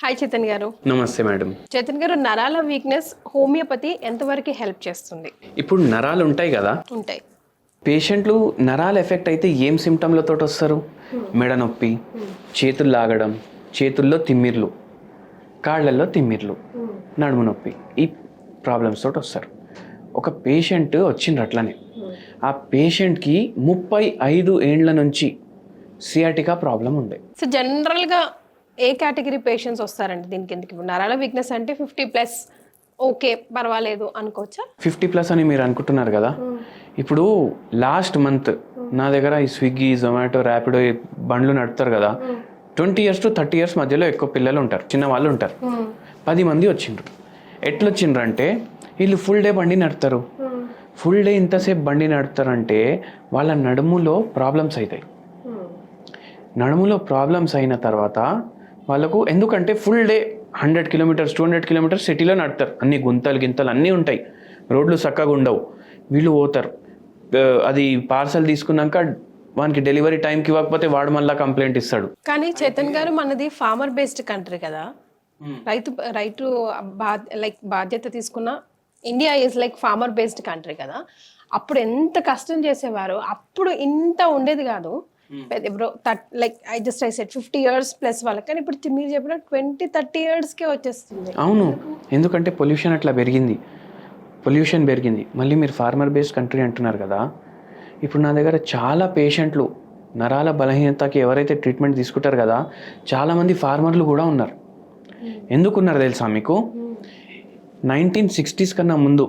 Hi Chetan గారు. నమస్తే madam. Chetan గారు, నరాల వీక్నెస్ హోమియోపతి ఎంతవరకు హెల్ప్ చేస్తుంది? ఇప్పుడు నరాలు ఉంటాయి కదా, ఉంటాయి. పేషెంట్లు నరాలు ఎఫెక్ట్ అయితే ఏం సిమ్టమ్లతో వస్తారు? మెడ నొప్పి, చేతులు లాగడం, చేతుల్లో తిమ్మిర్లు, కాళ్ళల్లో తిమ్మిర్లు, నడుము నొప్పి, ఈ ప్రాబ్లమ్స్ తోటి వస్తారు. ఒక పేషెంట్ వచ్చిండ్రు అట్లనే. ఆ పేషెంట్కి 35 ఏండ్ల నుంచి సియాటికా ప్రాబ్లం ఉంది. సో జనరల్గా ఏ కేటగిరీ పేషెంట్స్ వస్తారండి దీనికి? ఎందుకు ఇప్పుడు నరాల వీక్నెస్ అంటే 50+ ఓకే పర్వాలేదు అనుకోవచ్చా? 50+ అని మీరు అనుకుంటున్నారు కదా. ఇప్పుడు లాస్ట్ మంత్ నా దగ్గర ఈ స్విగ్గీ, జొమాటో, ర్యాపిడో బండ్లు నడుపుతారు కదా, 20 years to 30 years మధ్యలో ఎక్కువ పిల్లలు ఉంటారు, చిన్న వాళ్ళు ఉంటారు. 10 మంది వచ్చిండ్రు. ఎట్లొచ్చిండ్రు అంటే వీళ్ళు ఫుల్ డే బండి నడుపుతారు. ఫుల్ డే ఇంతసేపు బండి నడుపుతారంటే వాళ్ళ నడుములో ప్రాబ్లమ్స్ అవుతాయి. నడుములో ప్రాబ్లమ్స్ అయిన తర్వాత వాళ్ళకు, ఎందుకంటే ఫుల్ డే 100 kilometers 200 kilometers సిటీలో నడుపుతారు, అన్ని గుంతలు గింతలు అన్నీ ఉంటాయి, రోడ్లు చక్కగా ఉండవు. వీళ్ళు పోతారు, అది పార్సల్ తీసుకున్నాక వానికి డెలివరీ టైంకి ఇవ్వకపోతే వాడు మళ్ళీ కంప్లైంట్ ఇస్తాడు. కానీ చేతన్ గారు, మనది ఫార్మర్ బేస్డ్ కంట్రీ కదా, రైతు బాధ్యత తీసుకున్న India is like farmer based country కదా. అప్పుడు ఎంత కష్టం చేసేవారు, అప్పుడు ఇంత ఉండేది కాదు. Like I said 50 years plus వాళ్ళకి, కానీ ఇప్పుడు మీరు చెప్పిన 20-30 yearsకే వచ్చేస్తుంది. అవును, ఎందుకంటే పొల్యూషన్ అట్లా పెరిగింది, పొల్యూషన్ పెరిగింది. మళ్ళీ మీరు ఫార్మర్ బేస్డ్ కంట్రీ అంటున్నారు కదా. ఇప్పుడు నా దగ్గర చాలా పేషెంట్లు నరాల బలహీనతకి ఎవరైతే ట్రీట్మెంట్ తీసుకుంటారు కదా, చాలామంది ఫార్మర్లు కూడా ఉన్నారు. ఎందుకున్నారు తెలుసా మీకు? 1960s కన్నా ముందు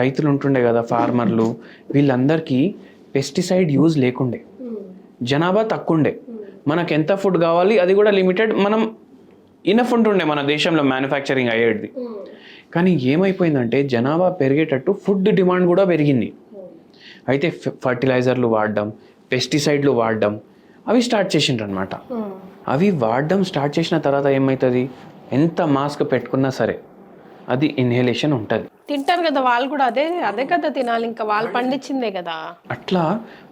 రైతులు ఉంటుండే కదా, ఫార్మర్లు, వీళ్ళందరికీ పెస్టిసైడ్ యూజ్ లేకుండే, జనాభా తక్కువ ఉండే, మనకు ఎంత ఫుడ్ కావాలి అది కూడా లిమిటెడ్, మనం ఇనఫ్ ఉంటుండే మన దేశంలో మ్యానుఫ్యాక్చరింగ్ అయ్యేది. కానీ ఏమైపోయిందంటే జనాభా పెరిగేటట్టు ఫుడ్ డిమాండ్ కూడా పెరిగింది. అయితే ఫర్టిలైజర్లు వాడడం, పెస్టిసైడ్లు వాడడం అవి స్టార్ట్ చేసిండ్రు అనమాట. అవి వాడడం స్టార్ట్ చేసిన తర్వాత ఏమవుతుంది, ఎంత మాస్క్ పెట్టుకున్నా సరే అది ఇన్హేలేషన్ ఉంటుంది. తింటారు కదా వాళ్ళు కూడా, అదే కదా తినాలి, ఇంకా వాళ్ళు పండించిందే కదా. అట్లా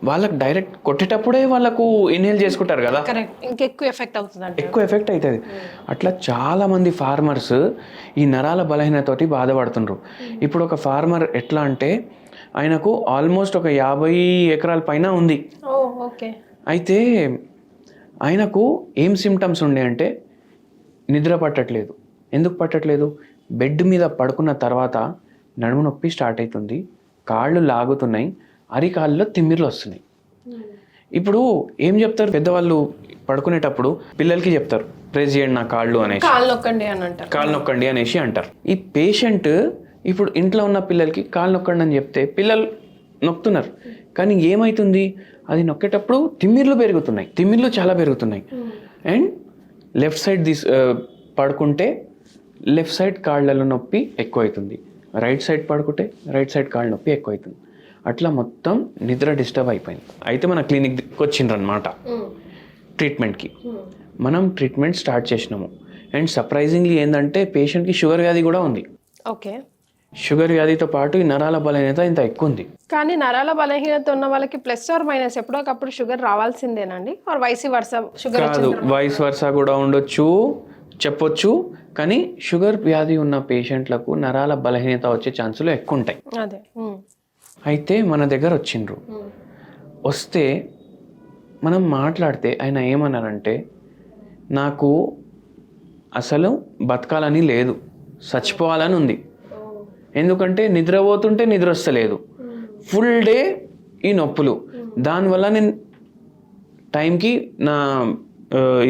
వాళ్ళకి డైరెక్ట్ కొట్టేటప్పుడే వాళ్ళకు ఇన్హేల్ చేసుకుంటారు కదా, ఇంకెక్కువ ఎఫెక్ట్ అవుతుంది, ఎక్కువ ఎఫెక్ట్ అవుతుంది. అట్లా చాలా మంది ఫార్మర్స్ ఈ నరాల బలహీనతోటి బాధపడుతుండ్రు. ఇప్పుడు ఒక ఫార్మర్ ఎట్లా అంటే ఆయనకు ఆల్మోస్ట్ ఒక 50 ఎకరాల పైన ఉంది. అయితే ఆయనకు ఏం సిమ్టమ్స్ ఉండే అంటే నిద్ర పట్టట్లేదు. ఎందుకు పట్టట్లేదు? బెడ్ మీద పడుకున్న తర్వాత నడుము నొప్పి స్టార్ట్ అవుతుంది, కాళ్ళు లాగుతున్నాయి, అరికాళ్ళలో తిమ్మిర్లు వస్తున్నాయి. ఇప్పుడు ఏం చెప్తారు పెద్దవాళ్ళు పడుకునేటప్పుడు? పిల్లలకి చెప్తారు, ప్రెస్ చేయండి నా కాళ్ళు అనేసి, కాళ్ళు నొక్కండి అనేసి అంటారు. ఈ పేషెంట్ ఇప్పుడు ఇంట్లో ఉన్న పిల్లలకి కాళ్ళు నొక్కండి అని చెప్తే పిల్లలు నొక్కుతున్నారు. కానీ ఏమవుతుంది, అది నొక్కేటప్పుడు తిమ్మిర్లు పెరుగుతున్నాయి, తిమ్మిర్లు చాలా పెరుగుతున్నాయి. అండ్ లెఫ్ట్ సైడ్ పడుకుంటే లెఫ్ట్ సైడ్ కాళ్ళలో నొప్పి ఎక్కువ అవుతుంది, రైట్ సైడ్ పడుకుంటే రైట్ సైడ్ కాళ్ళ నొప్పి ఎక్కువ అవుతుంది. అట్లా మొత్తం నిద్ర డిస్టర్బ్ అయిపోయింది. అయితే మన క్లినిక్కి వచ్చిండ్రు అనమాట ట్రీట్మెంట్కి. మనం ట్రీట్మెంట్ స్టార్ట్ చేసినాము. అండ్ సర్ప్రైజింగ్లీ ఏంటంటే పేషెంట్కి షుగర్ వ్యాధి కూడా ఉంది. ఓకే, షుగర్ వ్యాధితో పాటు ఈ నరాల బలహీనత ఇంత ఎక్కువ ఉంది. కానీ నరాల బలహీనత ఉన్న వాళ్ళకి ప్లస్ ఆర్ మైనస్ ఎప్పుడో ఒకప్పుడు షుగర్ రావాల్సిందేనండి, ఆర్ వైస్ వర్సా? షుగర్ కాదు, వైస్ వర్సా కూడా ఉండొచ్చు, చెప్పొచ్చు. కానీ షుగర్ వ్యాధి ఉన్న పేషెంట్లకు నరాల బలహీనత వచ్చే ఛాన్సులు ఎక్కువ ఉంటాయి. అయితే మన దగ్గర వచ్చిండ్రు. వస్తే మనం మాట్లాడితే ఆయన ఏమన్నారంటే, నాకు అసలు బతకాలని లేదు, చచ్చిపోవాలని ఉంది. ఎందుకంటే నిద్రపోతుంటే నిద్ర వస్తలేదు, ఫుల్ డే ఈ నొప్పులు, దానివల్ల నేను టైంకి నా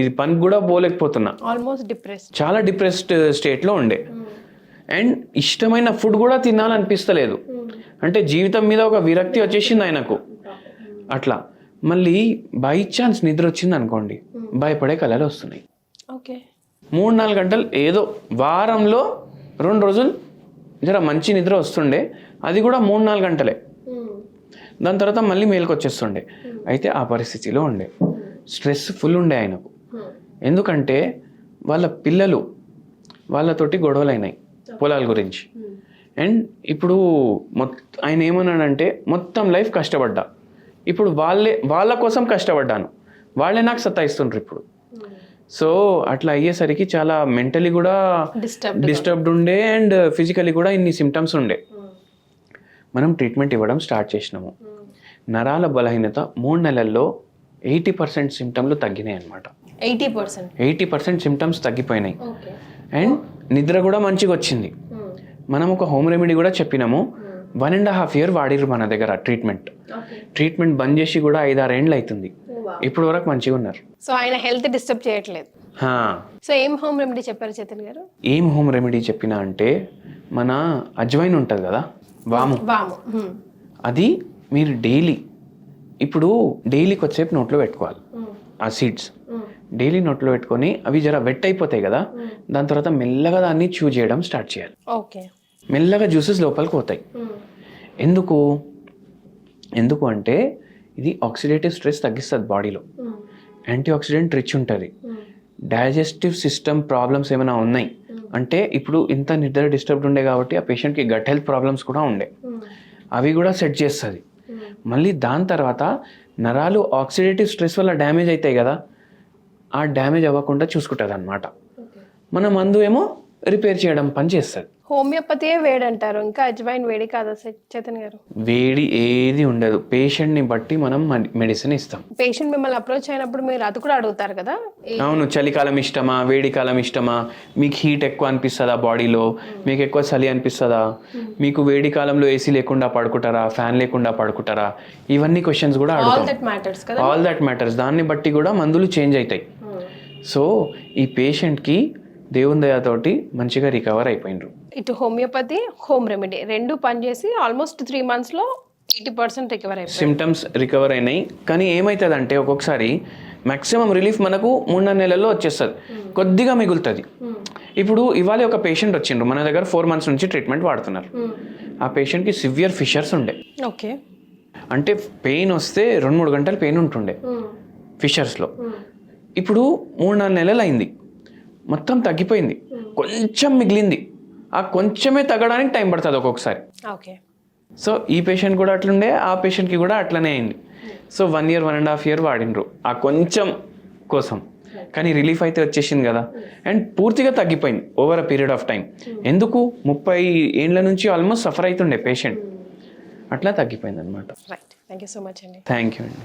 ఇది పనికి కూడా పోలేకపోతున్నా, ఆల్మోస్ట్ డిప్రెస్డ్, చాలా డిప్రెస్డ్ స్టేట్లో ఉండే. అండ్ ఇష్టమైన ఫుడ్ కూడా తినాలనిపిస్తలేదు, అంటే జీవితం మీద ఒక విరక్తి వచ్చేసింది ఆయనకు. అట్లా మళ్ళీ బై ఛాన్స్ నిద్ర వచ్చింది అనుకోండి, భయపడే కళలు వస్తున్నాయి. 3-4 గంటలు, ఏదో వారంలో 2 రోజులు జర మంచి నిద్ర వస్తుండే, అది కూడా 3-4 గంటలే. దాని తర్వాత మళ్ళీ మేలుకు వచ్చేస్తుండే. అయితే ఆ పరిస్థితిలో ఉండే, స్ట్రెస్ ఫుల్ ఉండే ఆయనకు. ఎందుకంటే వాళ్ళ పిల్లలు వాళ్ళతోటి గొడవలు అయినాయి పొలాల గురించి. అండ్ ఇప్పుడు ఆయన ఏమన్నాడంటే, మొత్తం లైఫ్ కష్టపడ్డా, ఇప్పుడు వాళ్ళ కోసం కష్టపడ్డాను, వాళ్ళే నాకు సతాయిస్తుండ్రు ఇప్పుడు. సో అట్లా అయ్యేసరికి చాలా మెంటలీ కూడా డిస్టర్బ్డ్ ఉండే అండ్ ఫిజికలీ కూడా ఇన్ని సిమ్టమ్స్ ఉండే. మనం ట్రీట్మెంట్ ఇవ్వడం స్టార్ట్ చేసినాము. నరాల బలహీనత 3 నెలల్లో 80% సిమ్టమ్లు తగ్గినాయి అనమాట. 80% సిమ్టమ్స్ తగ్గిపోయినాయి. అండ్ నిద్ర కూడా మంచిగా వచ్చింది. మనం ఒక హోమ్ రెమెడీ కూడా చెప్పినాము. 1.5 year వాడిర్రు మన దగ్గర ట్రీట్మెంట్ బంద్ చేసి కూడా 5-6 ఏళ్ళు అవుతుంది. ఇప్పుడు వరకు మంచిగా ఉన్నారు. సో ఆయన హెల్త్ డిస్టర్బ్ చేయట్లేదు. సో ఏం హోమ్ రెమెడీ చెప్పారు చైతన్య గారు? ఏం హోమ్ రెమెడీ చెప్పినా అంటే మన అజ్వైన్ ఉంటుంది కదా, వాము, అది మీరు డైలీ కొద్దిసేపు నోట్లో పెట్టుకోవాలి. ఆ సీడ్స్ డైలీ నోట్లో పెట్టుకొని అవి జర వెట్ అయిపోతాయి కదా, దాని తర్వాత మెల్లగా దాన్ని చూ చేయడం స్టార్ట్ చేయాలి. మెల్లగా జ్యూసెస్ లోపలికి పోతాయి. ఎందుకు అంటే ఇది ఆక్సిడేటివ్ స్ట్రెస్ తగ్గిస్తుంది బాడీలో. యాంటీ ఆక్సిడెంట్ రిచ్ ఉంటుంది. డైజెస్టివ్ సిస్టమ్ ప్రాబ్లమ్స్ ఏమైనా ఉన్నాయి అంటే, ఇప్పుడు ఇంత నిద్ర డిస్టర్బ్డ్ ఉండే కాబట్టి ఆ పేషెంట్కి గట్ హెల్త్ ప్రాబ్లమ్స్ కూడా ఉండే, అవి కూడా సెట్ చేస్తుంది. మళ్ళీ దాని తర్వాత నరాలు ఆక్సిడేటివ్ స్ట్రెస్ వల్ల డ్యామేజ్ అవుతాయి కదా, ఆ డ్యామేజ్ అవ్వకుండా చూసుకుంటుంది అనమాట. మన మందు ఏమో రిపేర్ చేయడం పని చేస్తుంది. హోమియోపతియే వేడి అంటారు, ఇంకా అజ్వైన్ వేడి కాదా చైతన్య గారు? వేడి ఏది ఉండదు. పేషెంట్ని బట్టి మనం మెడిసిన్ ఇస్తాం. పేషెంట్ మిమ్మల్ని అప్రోచ్ అయినప్పుడు మీరు అది కూడా అడుగుతారు కదా? అవును, చలికాలం ఇష్టమా, వేడి కాలం ఇష్టమా, మీకు హీట్ ఎక్కువ అనిపిస్తుందా బాడీలో, మీకు ఎక్కువ చలి అనిపిస్తుందా, మీకు వేడి కాలంలో ఏసీ లేకుండా పడుకుంటారా, ఫ్యాన్ లేకుండా పడుకుంటారా, ఇవన్నీ క్వశ్చన్స్ కూడా అడుగుతాం. All that matters. దాన్ని బట్టి కూడా మందులు చేంజ్ అవుతాయి. సో ఈ పేషెంట్కి దేవుని దయతోటి మంచిగా రికవర్ అయిపోయినరు. ఇటు హోమియోపతి, హోమ్ రెమెడీ రెండు పనిచేసి ఆల్మోస్ట్ 3 monthsలో 80% రికవర్ అయిపోయింది. సిమ్టమ్స్ రికవర్ అయినాయి. కానీ ఏమవుతుందంటే ఒక్కొక్కసారి మ్యాక్సిమం రిలీఫ్ మనకు 3-4 నెలల్లో వచ్చేస్తుంది, కొద్దిగా మిగులుతుంది. ఇప్పుడు ఇవాళ ఒక పేషెంట్ వచ్చిండ్రు మన దగ్గర, 4 months నుంచి ట్రీట్మెంట్ వాడుతున్నారు. ఆ పేషెంట్కి సివియర్ ఫిషర్స్ ఉండే. అంటే పెయిన్ వస్తే 2-3 గంటలు పెయిన్ ఉంటుండే ఫిషర్స్లో. ఇప్పుడు 3-4 నెలలు అయింది, మొత్తం తగ్గిపోయింది, కొంచెం మిగిలింది. ఆ కొంచెమే తగ్గడానికి టైం పడుతుంది ఒక్కొక్కసారి. సో ఈ పేషెంట్ కూడా అట్లుండే, ఆ పేషెంట్కి కూడా అట్లనే అయింది. సో 1 year 1.5 year వాడినరు ఆ కొంచెం కోసం, కానీ రిలీఫ్ అయితే వచ్చేసింది కదా. అండ్ పూర్తిగా తగ్గిపోయింది over a period of time. ఎందుకు 30 ఏళ్ళ నుంచి ఆల్మోస్ట్ సఫర్ అవుతుండే పేషెంట్, అట్లా తగ్గిపోయింది అనమాట. థ్యాంక్ యూ సో మచ్ అండి. థ్యాంక్ యూ అండి.